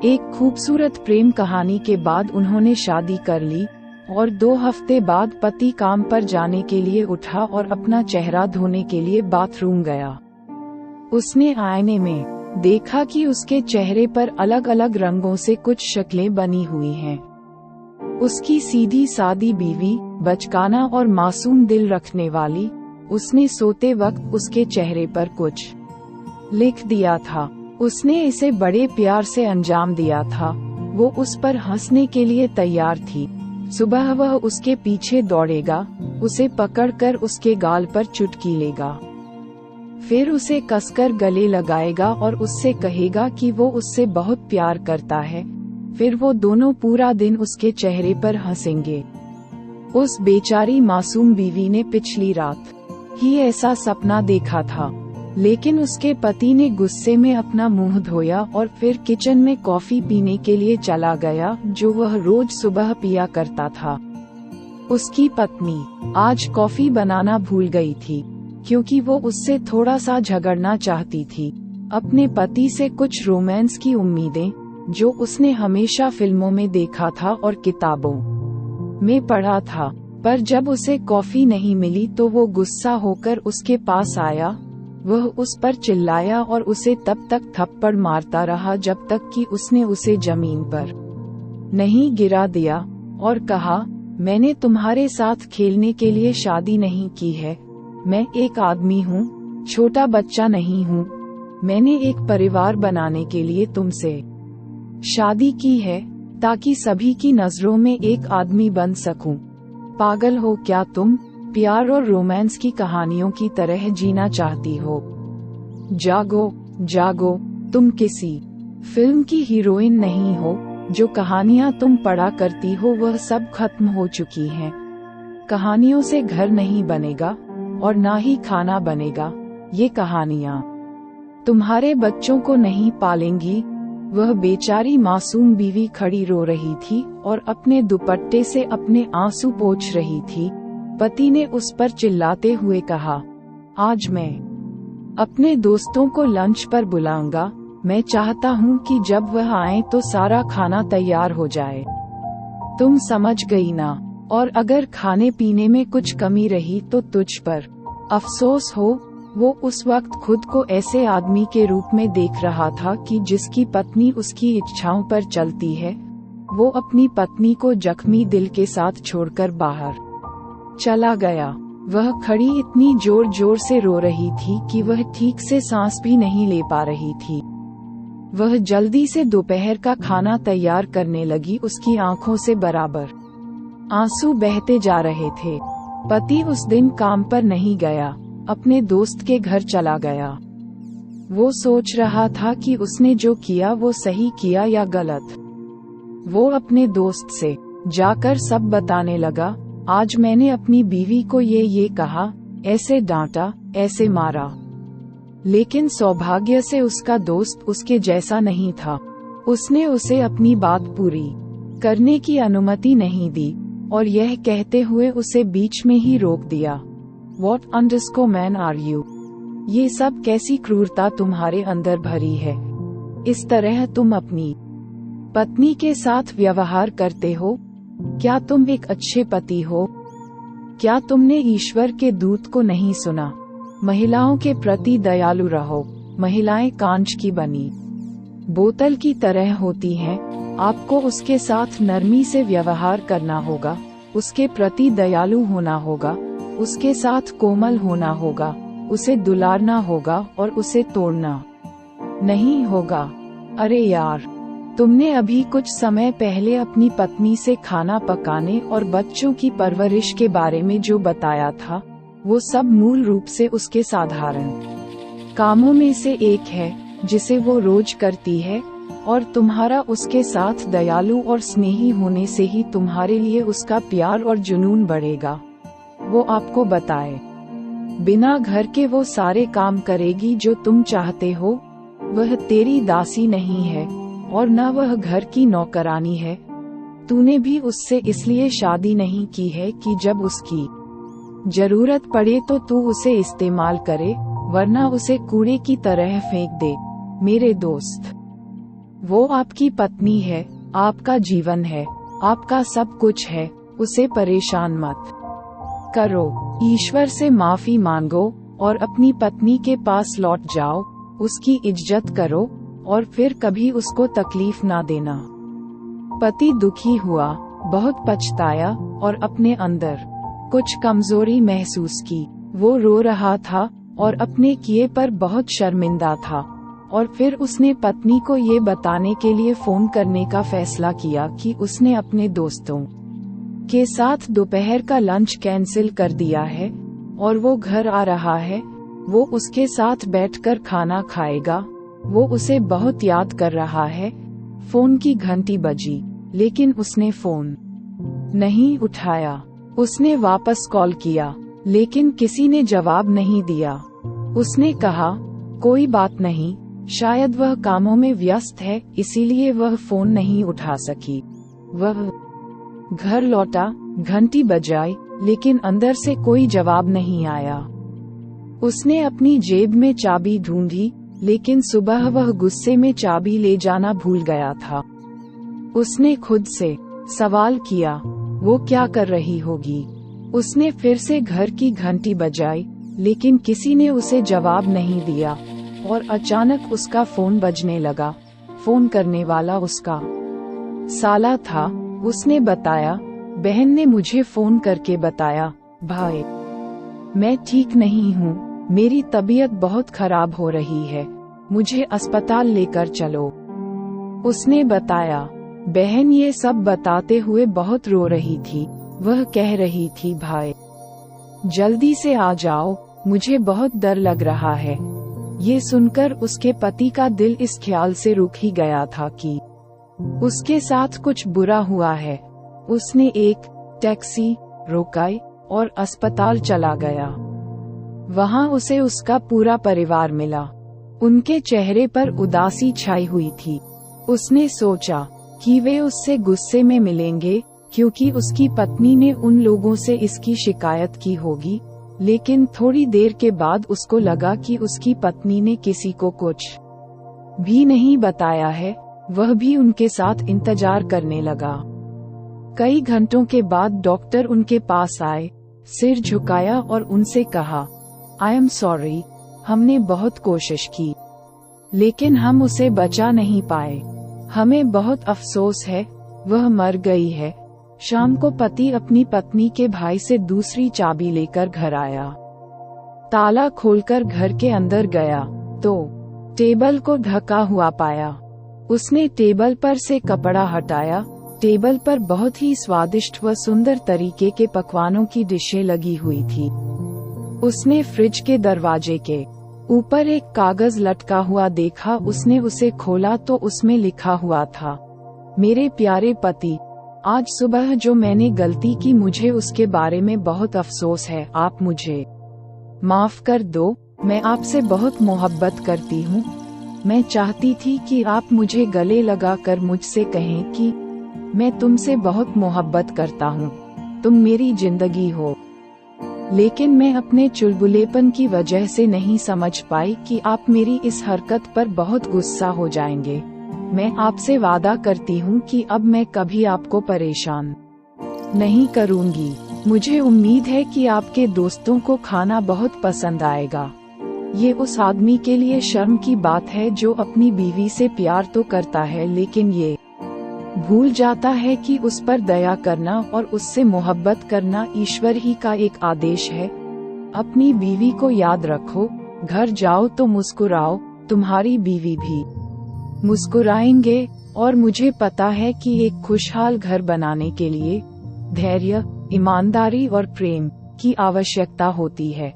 एक खूबसूरत प्रेम कहानी के बाद उन्होंने शादी कर ली और 2 हफ्ते बाद पति काम पर जाने के लिए उठा और अपना चेहरा धोने के लिए बाथरूम गया। उसने आईने में देखा कि उसके चेहरे पर अलग अलग रंगों से कुछ शक्लें बनी हुई हैं। उसकी सीधी सादी बीवी, बचकाना और मासूम दिल रखने वाली, उसने सोते वक्त उसके चेहरे पर कुछ लिख दिया था। उसने इसे बड़े प्यार से अंजाम दिया था। वो उस पर हंसने के लिए तैयार थी। सुबह वह उसके पीछे दौड़ेगा, उसे पकड़कर उसके गाल पर चुटकी लेगा, फिर उसे कसकर गले लगाएगा और उससे कहेगा कि वो उससे बहुत प्यार करता है। फिर वो दोनों पूरा दिन उसके चेहरे पर हंसेंगे। उस बेचारी मासूम बीवी ने पिछली रात ही ऐसा सपना देखा था, लेकिन उसके पति ने गुस्से में अपना मुंह धोया और फिर किचन में कॉफी पीने के लिए चला गया, जो वह रोज सुबह पिया करता था। उसकी पत्नी आज कॉफी बनाना भूल गई थी, क्योंकि वो उससे थोड़ा सा झगड़ना चाहती थी। अपने पति से कुछ रोमांस की उम्मीदें, जो उसने हमेशा फिल्मों में देखा था और किताबों में पढ़ा था। पर जब उसे कॉफी नहीं मिली तो वो गुस्सा होकर उसके पास आया। वह उस पर चिल्लाया और उसे तब तक थप्पड़ मारता रहा जब तक कि उसने उसे जमीन पर नहीं गिरा दिया और कहा, मैंने तुम्हारे साथ खेलने के लिए शादी नहीं की है। मैं एक आदमी हूँ, छोटा बच्चा नहीं हूँ। मैंने एक परिवार बनाने के लिए तुमसे शादी की है, ताकि सभी की नजरों में एक आदमी बन सकूं। पागल हो क्या तुम? प्यार और रोमांस की कहानियों की तरह जीना चाहती हो? जागो जागो, तुम किसी फिल्म की हीरोइन नहीं हो। जो कहानियां तुम पढ़ा करती हो वह सब खत्म हो चुकी हैं। कहानियों से घर नहीं बनेगा और ना ही खाना बनेगा। ये कहानियां तुम्हारे बच्चों को नहीं पालेंगी। वह बेचारी मासूम बीवी खड़ी रो रही थी और अपने दुपट्टे से अपने आंसू पोंछ रही थी। पति ने उस पर चिल्लाते हुए कहा, आज मैं अपने दोस्तों को लंच पर बुलाऊंगा। मैं चाहता हूँ कि जब वह आए तो सारा खाना तैयार हो जाए। तुम समझ गई ना? और अगर खाने पीने में कुछ कमी रही तो तुझ पर अफसोस हो। वो उस वक्त खुद को ऐसे आदमी के रूप में देख रहा था कि जिसकी पत्नी उसकी इच्छाओं पर चलती है। वो अपनी पत्नी को जख्मी दिल के साथ छोड़कर बाहर चला गया। वह खड़ी इतनी जोर जोर से रो रही थी कि वह ठीक से सांस भी नहीं ले पा रही थी। वह जल्दी से दोपहर का खाना तैयार करने लगी। उसकी आंखों से बराबर आंसू बहते जा रहे थे। पति उस दिन काम पर नहीं गया, अपने दोस्त के घर चला गया। वो सोच रहा था कि उसने जो किया वो सही किया या गलत। वो अपने दोस्त से जाकर सब बताने लगा। आज मैंने अपनी बीवी को ये कहा, ऐसे डांटा, ऐसे मारा। लेकिन सौभाग्य से उसका दोस्त उसके जैसा नहीं था। उसने उसे अपनी बात पूरी करने की अनुमति नहीं दी और यह कहते हुए उसे बीच में ही रोक दिया। What underscore are you? ये सब कैसी क्रूरता तुम्हारे अंदर भरी है? इस तरह तुम अपनी पत्नी के साथ व्यवहार करते हो? क्या तुम एक अच्छे पति हो? क्या तुमने ईश्वर के दूत को नहीं सुना? महिलाओं के प्रति दयालु रहो। महिलाएं कांच की बनी बोतल की तरह होती हैं। आपको उसके साथ नरमी से व्यवहार करना होगा, उसके प्रति दयालु होना होगा, उसके साथ कोमल होना होगा, उसे दुलारना होगा और उसे तोड़ना नहीं होगा। अरे यार, तुमने अभी कुछ समय पहले अपनी पत्नी से खाना पकाने और बच्चों की परवरिश के बारे में जो बताया था, वो सब मूल रूप से उसके साधारण कामों में से एक है जिसे वो रोज करती है। और तुम्हारा उसके साथ दयालु और स्नेही होने से ही तुम्हारे लिए उसका प्यार और जुनून बढ़ेगा। वो आपको बताए बिना घर के वो सारे काम करेगी जो तुम चाहते हो। वह तेरी दासी नहीं है और न वह घर की नौकरानी है। तूने भी उससे इसलिए शादी नहीं की है कि जब उसकी जरूरत पड़े तो तू उसे इस्तेमाल करे, वरना उसे कूड़े की तरह फेंक दे। मेरे दोस्त, वो आपकी पत्नी है, आपका जीवन है, आपका सब कुछ है, उसे परेशान मत करो। ईश्वर से माफी मांगो और अपनी पत्नी के पास लौट जाओ, उसकी इज्जत करो और फिर कभी उसको तकलीफ ना देना। पति दुखी हुआ, बहुत पछताया और अपने अंदर कुछ कमजोरी महसूस की। वो रो रहा था और अपने किए पर बहुत शर्मिंदा था और फिर उसने पत्नी को ये बताने के लिए फोन करने का फैसला किया कि उसने अपने दोस्तों के साथ दोपहर का लंच कैंसिल कर दिया है और वो घर आ रहा है। वो उसके साथ बैठकर खाना खाएगा। वो उसे बहुत याद कर रहा है। फोन की घंटी बजी, लेकिन उसने फोन नहीं उठाया। उसने वापस कॉल किया, लेकिन किसी ने जवाब नहीं दिया। उसने कहा, कोई बात नहीं, शायद वह कामों में व्यस्त है, इसीलिए वह फोन नहीं उठा सकी। वह घर लौटा, घंटी बजाई, लेकिन अंदर से कोई जवाब नहीं आया। उसने अपनी जेब में चाबी ढूंढी, लेकिन सुबह वह गुस्से में चाबी ले जाना भूल गया था। उसने खुद से सवाल किया, वो क्या कर रही होगी। उसने फिर से घर की घंटी बजाई, लेकिन किसी ने उसे जवाब नहीं दिया और अचानक उसका फोन बजने लगा। फोन करने वाला उसका साला था। उसने बताया, बहन ने मुझे फोन करके बताया, भाई मैं ठीक नहीं हूँ, मेरी तबीयत बहुत खराब हो रही है, मुझे अस्पताल लेकर चलो। उसने बताया। बहन ये सब बताते हुए बहुत रो रही थी। वह कह रही थी, भाई जल्दी से आ जाओ, मुझे बहुत डर लग रहा है। ये सुनकर उसके पति का दिल इस ख्याल से रुक ही गया था कि उसके साथ कुछ बुरा हुआ है। उसने एक टैक्सी रोकाई और अस्पताल चला गया। वहां उसे उसका पूरा परिवार मिला। उनके चेहरे पर उदासी छाई हुई थी। उसने सोचा कि वे उससे गुस्से में मिलेंगे, क्योंकि उसकी पत्नी ने उन लोगों से इसकी शिकायत की होगी। लेकिन थोड़ी देर के बाद उसको लगा कि उसकी पत्नी ने किसी को कुछ भी नहीं बताया है। वह भी उनके साथ इंतजार करने लगा। कई घंटों के बाद डॉक्टर उनके पास आए, सिर झुकाया और उनसे कहा, आई एम सॉरी, हमने बहुत कोशिश की, लेकिन हम उसे बचा नहीं पाए। हमें बहुत अफसोस है, वह मर गई है। शाम को पति अपनी पत्नी के भाई से दूसरी चाबी लेकर घर आया। ताला खोलकर घर के अंदर गया तो टेबल को ढका हुआ पाया। उसने टेबल पर से कपड़ा हटाया। टेबल पर बहुत ही स्वादिष्ट व सुंदर तरीके के पकवानों की डिशें लगी हुई थी। उसने फ्रिज के दरवाजे के ऊपर एक कागज लटका हुआ देखा। उसने उसे खोला तो उसमें लिखा हुआ था, मेरे प्यारे पति, आज सुबह जो मैंने गलती की मुझे उसके बारे में बहुत अफसोस है। आप मुझे माफ कर दो। मैं आपसे बहुत मोहब्बत करती हूँ। मैं चाहती थी कि आप मुझे गले लगाकर मुझसे कहें कि मैं तुमसे बहुत मोहब्बत करता हूँ, तुम मेरी जिंदगी हो। लेकिन मैं अपने चुलबुलेपन की वजह से नहीं समझ पाई कि आप मेरी इस हरकत पर बहुत गुस्सा हो जाएंगे। मैं आपसे वादा करती हूँ कि अब मैं कभी आपको परेशान नहीं करूँगी। मुझे उम्मीद है कि आपके दोस्तों को खाना बहुत पसंद आएगा। ये उस आदमी के लिए शर्म की बात है जो अपनी बीवी से प्यार तो करता है, लेकिन ये भूल जाता है कि उस पर दया करना और उससे मोहब्बत करना ईश्वर ही का एक आदेश है। अपनी बीवी को याद रखो। घर जाओ तो मुस्कुराओ, तुम्हारी बीवी भी मुस्कुराएंगे। और मुझे पता है कि एक खुशहाल घर बनाने के लिए धैर्य, ईमानदारी और प्रेम की आवश्यकता होती है।